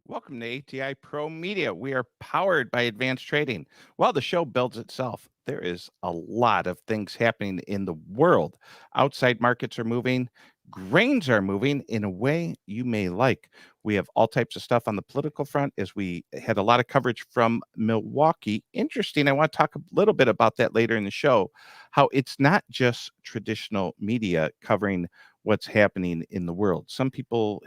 Welcome to ATI Pro Media. We are powered by advanced trading. While the show builds itself, there is a lot of things happening in the world. Outside markets are moving, grains are moving in a way you may like. We have all types of stuff on the political front as we had a lot of coverage from Milwaukee. Interesting. I want to talk a little bit about that later in the show, how it's not just traditional media covering what's happening in the world. Some people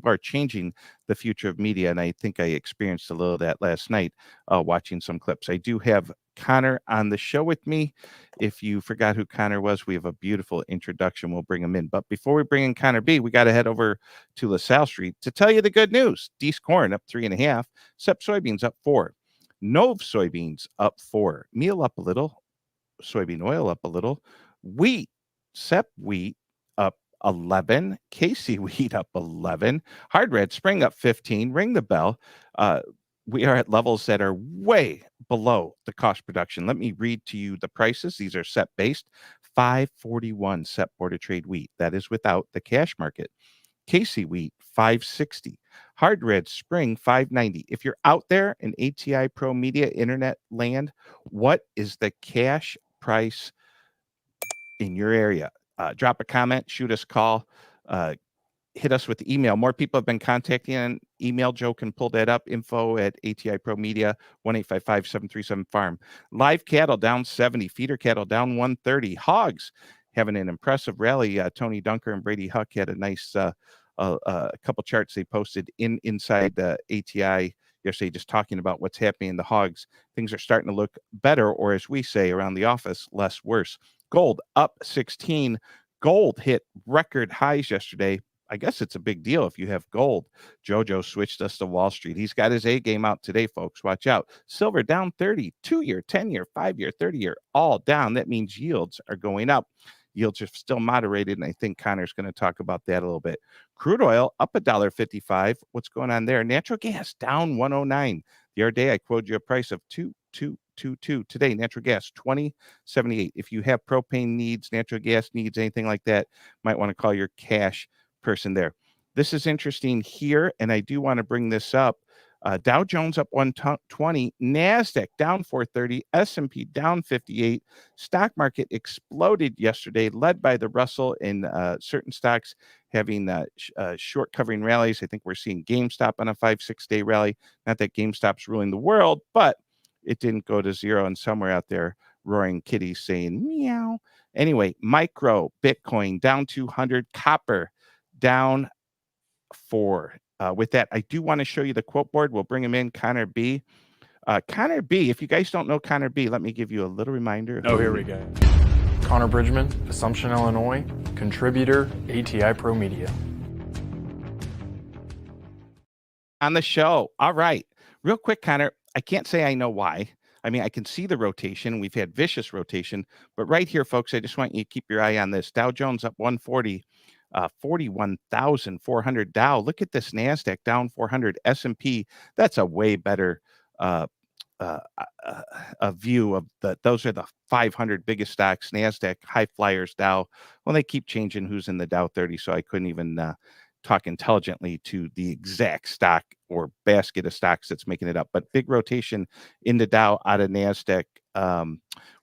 are changing the future of media, and I think I experienced a little of that last night watching some clips. I do have Connor on the show with me. If you forgot who Connor was, we have a beautiful introduction. We'll bring him in. But before we bring in Connor B, we got to head over to LaSalle Street to tell you the good news. Dees corn up 3.5, SEP soybeans up 4, Nove soybeans up 4, meal up a little, soybean oil up a little, wheat, SEP wheat up 11, KC wheat up 11, hard red spring up 15. Ring the bell. We are at levels that are way below the cost production. Let me read to you the prices. These are SEP based. 541 SEP Board of Trade wheat. That is without the cash market. KC wheat 560. Hard red spring 590. If you're out there in ATI Pro Media internet land, what is the cash price in your area? Drop a comment, shoot us a call, hit us with email. More people have been contacting an email. Joe can pull that up. Info at ATI Pro Media, 1-855-737-FARM. Live cattle down 70. Feeder cattle down 130. Hogs having an impressive rally. Tony Dunker and Brady Huck had a nice couple charts they posted inside the ATI yesterday, just talking about what's happening in the hogs. Things are starting to look better, or as we say around the office, less worse. Gold up 16. Gold hit record highs yesterday. I guess it's a big deal if you have gold. Jojo switched us to Wall Street. He's got his A game out today, folks. Watch out. Silver down 30, 2-year, 10-year, 5-year, 30-year, all down. That means yields are going up. Yields are still moderated, and I think Connor's going to talk about that a little bit. Crude oil up $1.55. What's going on there? Natural gas down 109. The other day I quoted you a price of 2.22. Today, natural gas 20.78. If you have propane needs, natural gas needs, anything like that, might want to call your cash person there. This is interesting here, and I do want to bring this up. Dow Jones up 120, NASDAQ down 430, S&P down 58. Stock market exploded yesterday, led by the Russell and certain stocks having short covering rallies. I think we're seeing GameStop on a 5-6 day rally. Not that GameStop's ruling the world, but it didn't go to zero, and somewhere out there roaring kitties saying meow. Anyway, micro, Bitcoin down 200, copper down 4. With that, I do want to show you the quote board. We'll bring him in, Connor B. Connor B, if you guys don't know Connor B, let me give you a little reminder. Oh, here we go. Connor Bridgman, Assumption, Illinois, contributor, ATI Pro Media. On the show. All right. Real quick, Connor, I can't say I know why. I mean, I can see the rotation. We've had vicious rotation. But right here, folks, I just want you to keep your eye on this. Dow Jones up 140. 41,400 Dow. Look at this NASDAQ down 400. S&P, that's a way better a view of those are the 500 biggest stocks. NASDAQ, high flyers, Dow. Well, they keep changing who's in the Dow 30, so I couldn't even talk intelligently to the exact stock or basket of stocks that's making it up. But big rotation in the Dow out of NASDAQ.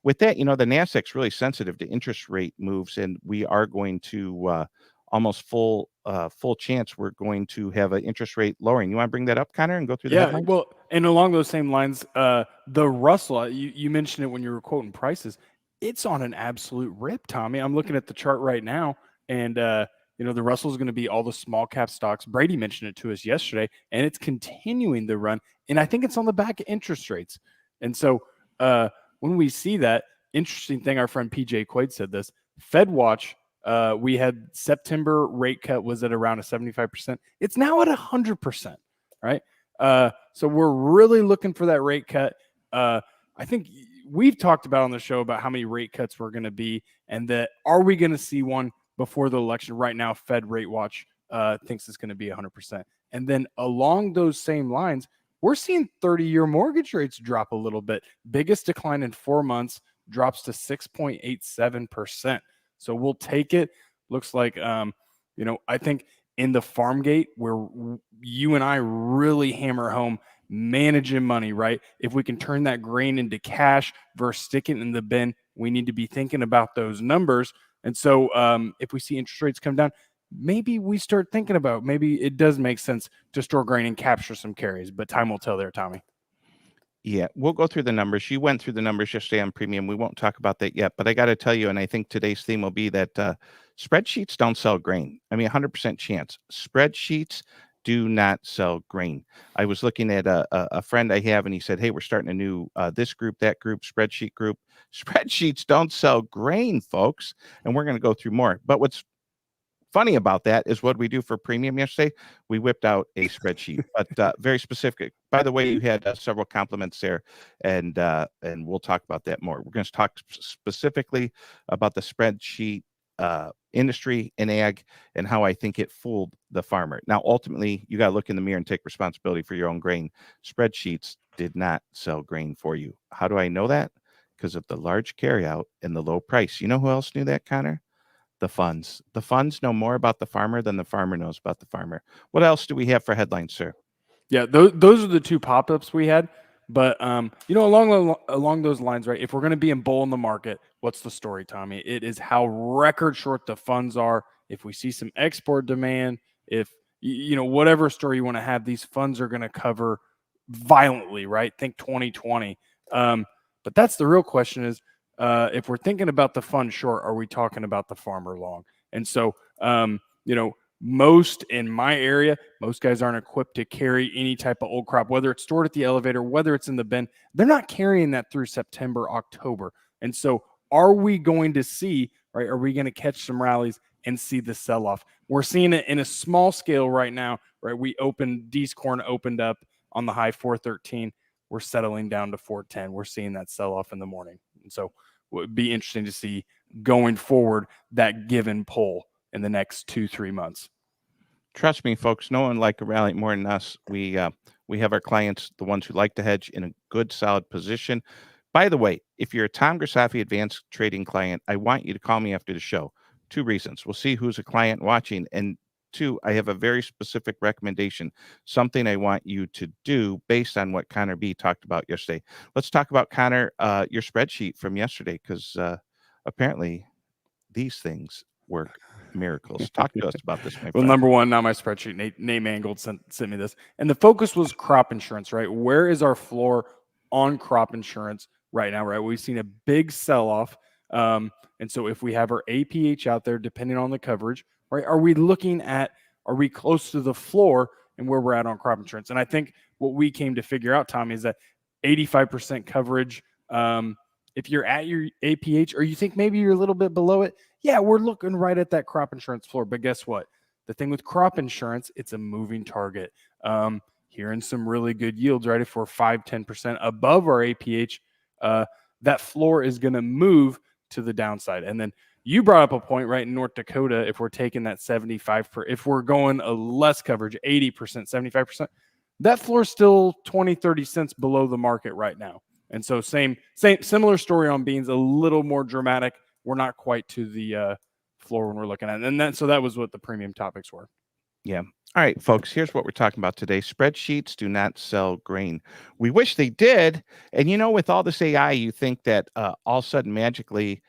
With that, the NASDAQ's really sensitive to interest rate moves, and we are going to almost full chance we're going to have an interest rate lowering. You want to bring that up, Connor, and go through the headlines? Well, and along those same lines, the Russell, you mentioned it when you were quoting prices. It's on an absolute rip, Tommy. I'm looking at the chart right now, and the Russell is going to be all the small cap stocks. Brady mentioned it to us yesterday, and it's continuing the run. And I think it's on the back of interest rates. And so when we see that, interesting thing, our friend PJ Quaid said this, Fed Watch, we had September rate cut was at around a 75%. It's now at 100%, right? So we're really looking for that rate cut. I think we've talked about on the show about how many rate cuts we're going to be, and that are we going to see one before the election? Right now, Fed Rate Watch thinks it's going to be 100%. And then along those same lines, we're seeing 30-year mortgage rates drop a little bit. Biggest decline in 4 months, drops to 6.87%. So we'll take it. Looks like, I think in the farm gate where you and I really hammer home managing money, right? If we can turn that grain into cash versus sticking it in the bin, we need to be thinking about those numbers. And so if we see interest rates come down, maybe we start thinking about maybe it does make sense to store grain and capture some carries, but time will tell there, Tommy. Yeah, we'll go through the numbers. You went through the numbers yesterday on premium. We won't talk about that yet, but I got to tell you, and I think today's theme will be that spreadsheets don't sell grain. I mean, 100% chance. Spreadsheets do not sell grain. I was looking at a friend I have, and he said, "Hey, we're starting a new this group, that group, spreadsheet group. Spreadsheets don't sell grain, folks." And we're going to go through more. But what's funny about that is what we do for premium yesterday. We whipped out a spreadsheet, but very specific. By the way, you had several compliments there, and we'll talk about that more. We're going to talk specifically about the spreadsheet industry in ag and how I think it fooled the farmer. Now, ultimately, you got to look in the mirror and take responsibility for your own grain. Spreadsheets did not sell grain for you. How do I know that? Because of the large carryout and the low price. You know who else knew that, Connor? The funds. The funds know more about the farmer than the farmer knows about the farmer. What else do we have for headlines, sir? Yeah, those are the two pop-ups we had. But along those lines, right? If we're going to be in bull in the market, what's the story, Tommy? It is how record short the funds are. If we see some export demand, if whatever story you want to have, these funds are going to cover violently, right? Think 2020. But that's the real question: is if we're thinking about the fund short, are we talking about the farmer long? And so, most in my area, most guys aren't equipped to carry any type of old crop, whether it's stored at the elevator, whether it's in the bin. They're not carrying that through September, October. And so are we going to see, right? Are we going to catch some rallies and see the sell off? We're seeing it in a small scale right now, right? D's corn opened up on the high 413. We're settling down to 410. We're seeing that sell off in the morning. And so it would be interesting to see going forward that give and pull in the next 2-3 months. Trust me, folks, no one like a rally more than us. We have our clients, the ones who like to hedge, in a good, solid position. By the way, if you're a Tom Grisafi advanced trading client, I want you to call me after the show. 2 reasons. We'll see who's a client watching. And 2, I have a very specific recommendation, something I want you to do based on what Connor B talked about yesterday. Let's talk about, Connor, your spreadsheet from yesterday, because apparently these things work miracles. Talk to us about this, my Well, friend. number one, not my spreadsheet. Nate Mangold sent me this. And the focus was crop insurance, right? Where is our floor on crop insurance right now, right? We've seen a big sell off. And so if we have our APH out there, depending on the coverage, right, are we close to the floor and where we're at on crop insurance? And I think what we came to figure out, Tommy, is that 85% coverage, if you're at your APH or you think maybe you're a little bit below it, yeah, we're looking right at that crop insurance floor. But guess what? The thing with crop insurance, it's a moving target. Hearing some really good yields, right? If we're 5-10% above our APH, that floor is going to move to the downside. And then you brought up a point, right? In North Dakota, if we're taking that if we're going a less coverage, 80%, 75%, that floor is still 20-30 cents below the market right now. And so similar story on beans, a little more dramatic. We're not quite to the floor when we're looking at it. So that was what the premium topics were. Yeah. All right, folks, here's what we're talking about today. Spreadsheets do not sell grain. We wish they did. And with all this AI, you think that all of a sudden magically,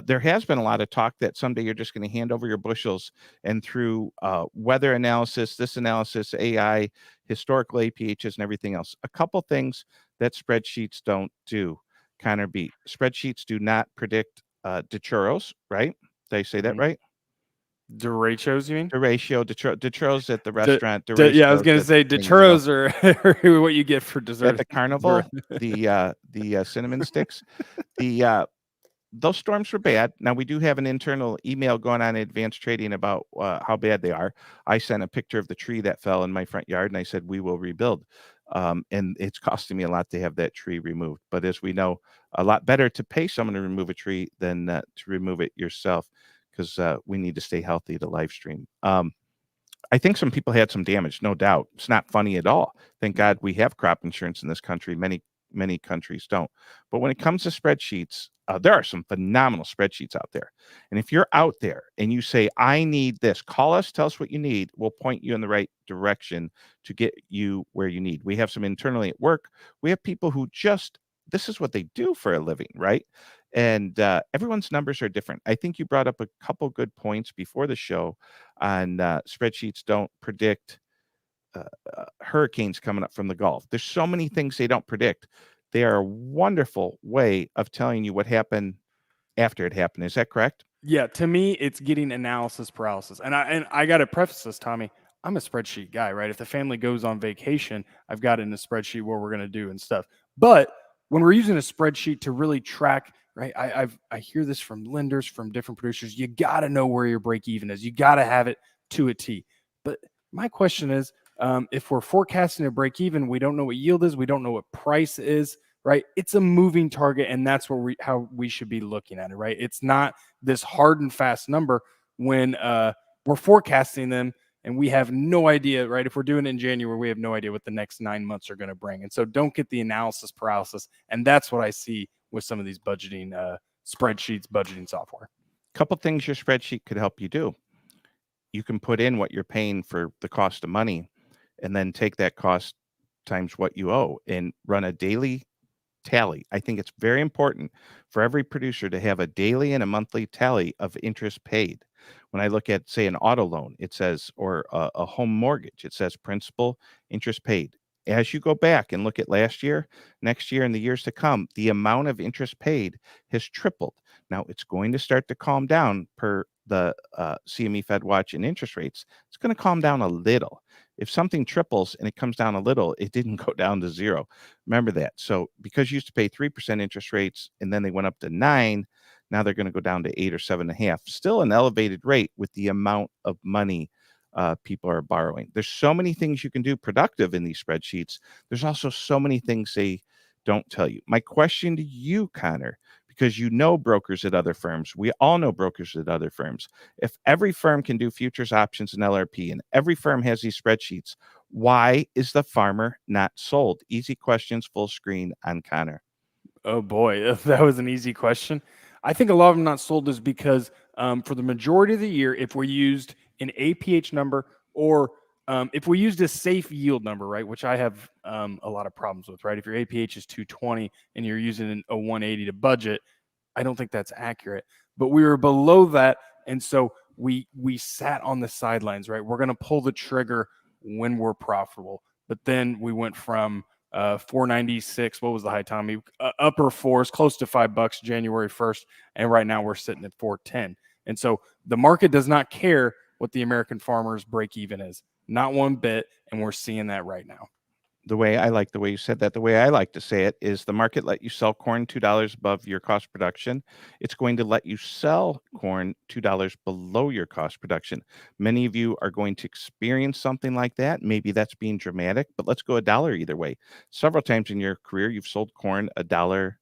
there has been a lot of talk that someday you're just going to hand over your bushels and through weather analysis, this analysis, AI, historical APHs, and everything else. A couple things that spreadsheets don't do. Connor B. Spreadsheets do not predict churros, right? Did I say that right? Derechos, you mean? Churros at the restaurant. Yeah, I was going to say churros are what you get for dessert at the carnival. The cinnamon sticks. Those storms were bad. Now we do have an internal email going on in advanced trading about how bad they are. I sent a picture of the tree that fell in my front yard, and I said we will rebuild. And it's costing me a lot to have that tree removed. But as we know, a lot better to pay someone to remove a tree than to remove it yourself, because we need to stay healthy to live stream. I think some people had some damage, no doubt. It's not funny at all. Thank God we have crop insurance in this country. Many many countries don't. But when it comes to spreadsheets, there are some phenomenal spreadsheets out there. And if you're out there and you say, I need this, call us, tell us what you need. We'll point you in the right direction to get you where you need. We have some internally at work. We have people who just, this is what they do for a living, right? And everyone's numbers are different. I think you brought up a couple good points before the show on spreadsheets don't predict hurricanes coming up from the Gulf. There's so many things they don't predict. They are a wonderful way of telling you what happened after it happened. Is that correct? Yeah, to me, it's getting analysis paralysis. And I got to preface this, Tommy. I'm a spreadsheet guy, right? If the family goes on vacation, I've got in a spreadsheet what we're going to do and stuff. But when we're using a spreadsheet to really track, right? I hear this from lenders, from different producers. You got to know where your break even is. You got to have it to a T. But my question is, if we're forecasting a break even, we don't know what yield is, we don't know what price is, right? It's a moving target, and that's how we should be looking at it, right? It's not this hard and fast number when we're forecasting them and we have no idea, right? If we're doing it in January, we have no idea what the next 9 months are going to bring. And so don't get the analysis paralysis. And that's what I see with some of these budgeting spreadsheets, budgeting software. Couple things your spreadsheet could help you do. You can put in what you're paying for the cost of money and then take that cost times what you owe and run a daily tally. I think it's very important for every producer to have a daily and a monthly tally of interest paid. When I look at, say, an auto loan, it says, or a home mortgage, it says principal, interest paid. As you go back and look at last year, next year, and the years to come, the amount of interest paid has tripled. Now, it's going to start to calm down per the CME Fed Watch and interest rates. It's going to calm down a little. If something triples and it comes down a little, it didn't go down to zero. Remember that. So because you used to pay 3% interest rates and then they went up to 9, now they're going to go down to 8 or 7.5. Still an elevated rate with the amount of money people are borrowing. There's so many things you can do productive in these spreadsheets. There's also so many things they don't tell you. My question to you, Connor, because you know brokers at other firms, we all know brokers at other firms. If every firm can do futures, options, and LRP, and every firm has these spreadsheets, why is the farmer not sold? Easy questions, full screen on Connor. Oh boy, that was an easy question. I think a lot of them not sold is because for the majority of the year, if we used an APH number or if we used a safe yield number, right, which I have a lot of problems with, right? If your APH is 220 and you're using a 180 to budget, I don't think that's accurate. But we were below that, and so we sat on the sidelines, right? We're going to pull the trigger when we're profitable. But then we went from 496. What was the high, Tommy? Upper fours, close to $5 January 1st, and right now we're sitting at 410. And so the market does not care what the American farmer's break even is, not one bit, and we're seeing that right now. The way I like the way you said that, the way I like to say it is the market let you sell corn $2 above your cost production. It's going to let you sell corn $2 below your cost production. Many of you are going to experience something like that. Maybe that's being dramatic, but let's go a dollar either way. Several times in your career, you've sold corn a dollar.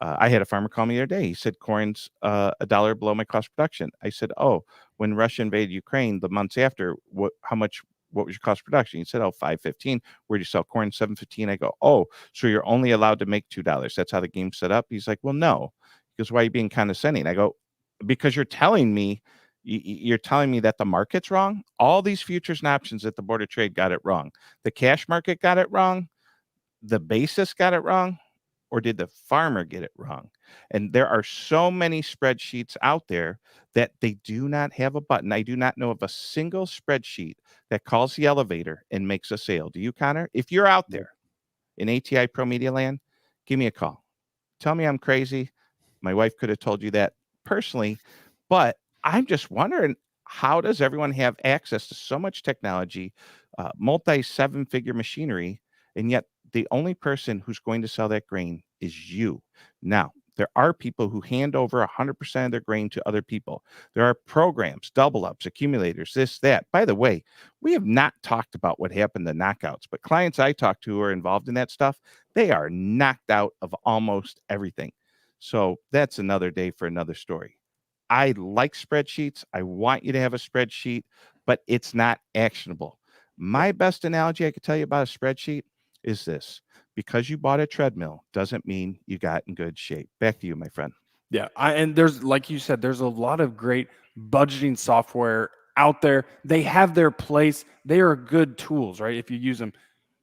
I had a farmer call me the other day. He said corn's a dollar below my cost production. I said, "Oh, when Russia invaded Ukraine, the months after, how much? What was your cost production?" He said, "Oh, 515. Where'd you sell corn? 715." I go, "Oh, so you're only allowed to make $2. That's how the game's set up." He's like, "Well, no." He goes, "Why are you being condescending?" I go, "Because you're telling me that the market's wrong. All these futures and options at the Board of Trade got it wrong. The cash market got it wrong. The basis got it wrong, or did the farmer get it wrong?" And there are so many spreadsheets out there that they do not have a button. I do not know of a single spreadsheet that calls the elevator and makes a sale. Do you, Connor? If you're out there in ATI Pro Media Land, give me a call. Tell me I'm crazy. My wife could have told you that personally, but I'm just wondering, how does everyone have access to so much technology, multi 7-figure machinery, and yet the only person who's going to sell that grain is you? Now, there are people who hand over 100% of their grain to other people. There are programs, double ups, accumulators, this, that. By the way, we have not talked about what happened to knockouts, but clients I talk to who are involved in that stuff, they are knocked out of almost everything. So that's another day for another story. I like spreadsheets. I want you to have a spreadsheet, but it's not actionable. My best analogy I could tell you about a spreadsheet is this: because you bought a treadmill doesn't mean you got in good shape. Back to you, my friend. Yeah, and there's, like you said, there's a lot of great budgeting software out there. They have their place. They are good tools, right? If you use them,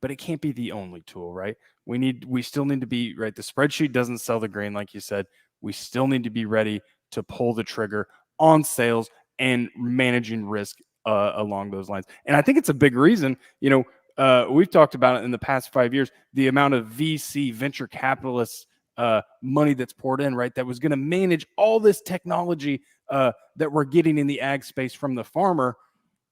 but it can't be the only tool, right? We still need to be right. The spreadsheet doesn't sell the grain, like you said. We still need to be ready to pull the trigger on sales and managing risk along those lines. And I think it's a big reason, we've talked about it in the past 5 years, the amount of VC venture capitalists money that's poured in, right? That was going to manage all this technology that we're getting in the ag space from the farmer.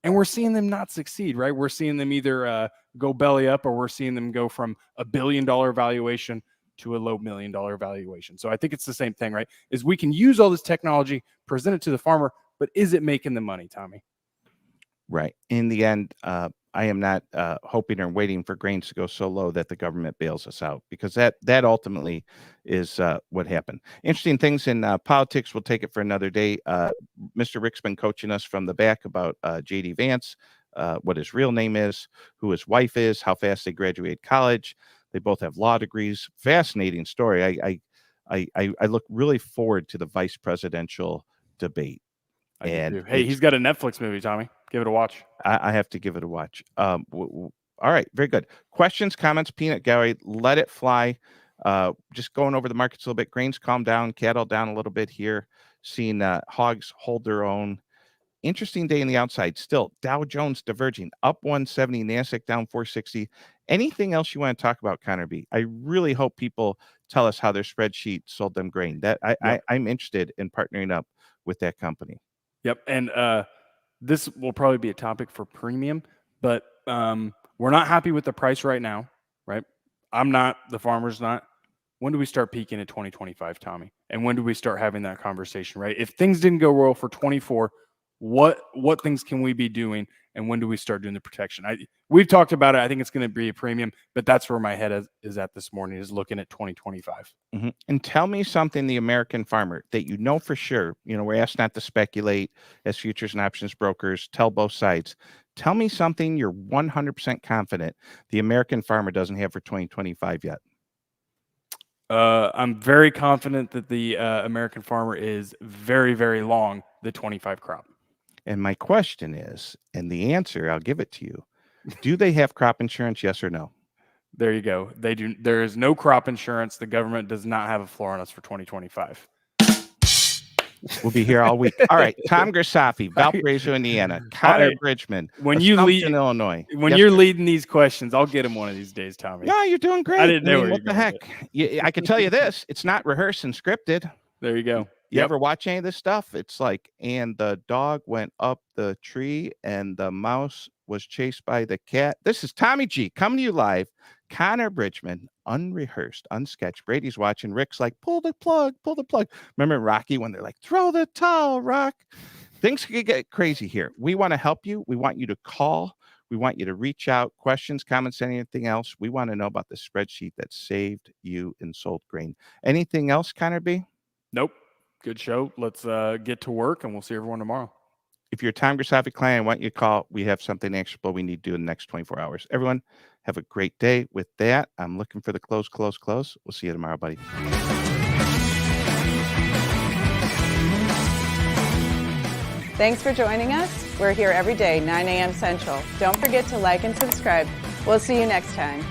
And we're seeing them not succeed, right? We're seeing them either go belly up, or we're seeing them go from $1 billion valuation to a low $1 million valuation. So I think it's the same thing, right? Is we can use all this technology, present it to the farmer, but is it making the money, Tommy? Right. In the end, I am not hoping or waiting for grains to go so low that the government bails us out, because that ultimately is what happened. Interesting things in politics. We'll take it for another day. Mr. Rick's been coaching us from the back about J.D. Vance, what his real name is, who his wife is, how fast they graduated college. They both have law degrees. Fascinating story. I look really forward to the vice presidential debate. And hey, he's got a Netflix movie, Tommy. Give it a watch. I have to give it a watch. All right, very good. Questions, comments, peanut gallery, let it fly. Just going over the markets a little bit. Grains calm down, cattle down a little bit here. Seeing hogs hold their own. Interesting day in the outside. Still, Dow Jones diverging up 170, NASDAQ down 460. Anything else you want to talk about, Connor B? I really hope people tell us how their spreadsheet sold them grain. I'm interested in partnering up with that company. Yep, and this will probably be a topic for premium, but we're not happy with the price right now, right? I'm not, the farmer's not. When do we start peaking in 2025, Tommy? And when do we start having that conversation, right? If things didn't go well for 24, what things can we be doing, and when do we start doing the protection? We've talked about it. I think it's going to be a premium, but that's where my head is at this morning, is looking at 2025. Mm-hmm. And tell me something, the American farmer, that you know for sure. We're asked not to speculate as futures and options brokers, tell both sides. Tell me something you're 100% confident the American farmer doesn't have for 2025 yet. I'm very confident that the American farmer is very, very long the 25 crop. And my question is, and the answer, I'll give it to you. Do they have crop insurance, yes or no? There you go. They do. There is no crop insurance. The government does not have a floor on us for 2025. We'll be here all week. All right. Tom Grisafi, Valparaiso, Indiana. Connor Bridgman, when you lead in Illinois. When you're leading these questions, I'll get them one of these days, Tommy. Yeah, you're doing great. I didn't know what the heck. I can tell you this: it's not rehearsed and scripted. There you go. You ever watch any of this stuff? It's like, and the dog went up the tree, and the mouse was chased by the cat. This is Tommy G coming to you live. Connor Bridgman, unrehearsed, unsketched. Brady's watching. Rick's like, pull the plug, pull the plug. Remember Rocky when they're like, throw the towel, Rock? Things could get crazy here. We want to help you. We want you to call. We want you to reach out. Questions, comments, anything else. We want to know about the spreadsheet that saved you and sold grain. Anything else, Connor B? Nope. Good show. Let's get to work, and we'll see everyone tomorrow. If you're a Tom Grisafi client, I want you to call. We have something actionable we need to do in the next 24 hours. Everyone, have a great day. With that, I'm looking for the close. We'll see you tomorrow, buddy. Thanks for joining us. We're here every day, 9 a.m. Central. Don't forget to like and subscribe. We'll see you next time.